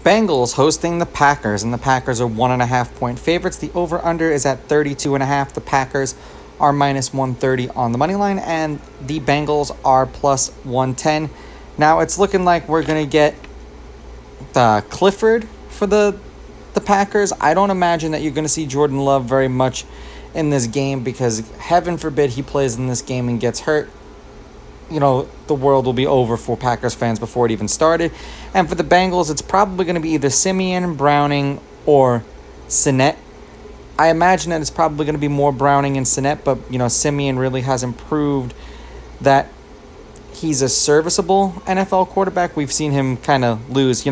Bengals hosting the Packers, and the Packers are 1.5-point favorites. The over-under is at 32.5. The Packers are minus 130 on the money line, and the Bengals are plus 110. Now it's looking like we're going to get Clifford for the Packers. I don't imagine that you're going to see Jordan Love very much in this game because heaven forbid he plays in this game and gets hurt. The world will be over for Packers fans before it even started. And for the Bengals, it's probably going to be either Simeon, Browning, or Sinnett. I imagine that it's probably going to be more Browning and Sinnett, but, Simeon really hasn't proved that he's a serviceable NFL quarterback. We've seen him kind of lose.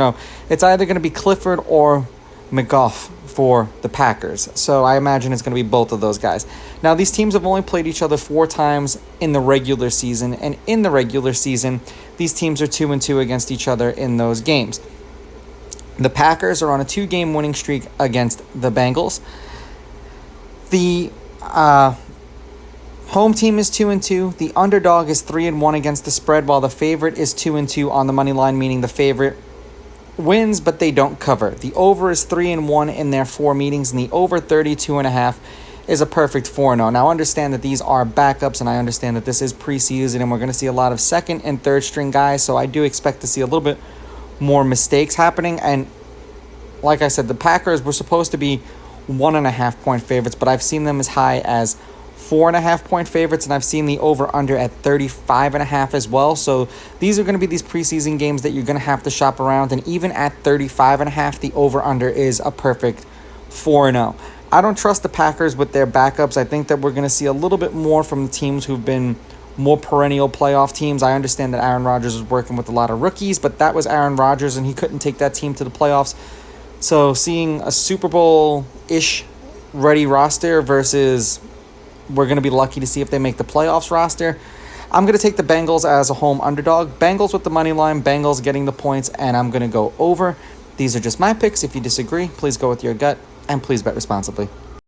It's either going to be Clifford or McGough for the Packers. So I imagine it's going to be both of those guys. Now, these teams have only played each other 4 times in the regular season, and in the regular season, these teams are 2-2 against each other in those games. The Packers are on a 2-game winning streak against the Bengals. The home team is 2-2. The underdog is 3-1 against the spread, while the favorite is 2-2 on the money line, meaning the favorite wins, but they don't cover. The over is 3-1 in their 4 meetings, and the over 32.5 is a perfect 4-0. Now, understand that these are backups, and I understand that this is preseason, and we're going to see a lot of second and third string guys, so I do expect to see a little bit more mistakes happening. And like I said, the Packers were supposed to be 1.5-point favorites, but I've seen them as high as 4.5-point favorites, and I've seen the over-under at 35.5 as well. So these are going to be these preseason games that you're going to have to shop around, and even at 35.5, the over-under is a perfect 4-0. I don't trust the Packers with their backups. I think that we're going to see a little bit more from the teams who've been more perennial playoff teams. I understand that Aaron Rodgers was working with a lot of rookies, but that was Aaron Rodgers, and he couldn't take that team to the playoffs. So seeing a Super Bowl-ish ready roster versus we're going to be lucky to see if they make the playoffs roster, I'm going to take the Bengals as a home underdog. Bengals with the money line, Bengals getting the points, and I'm going to go over. These are just my picks. If you disagree, please go with your gut, and please bet responsibly.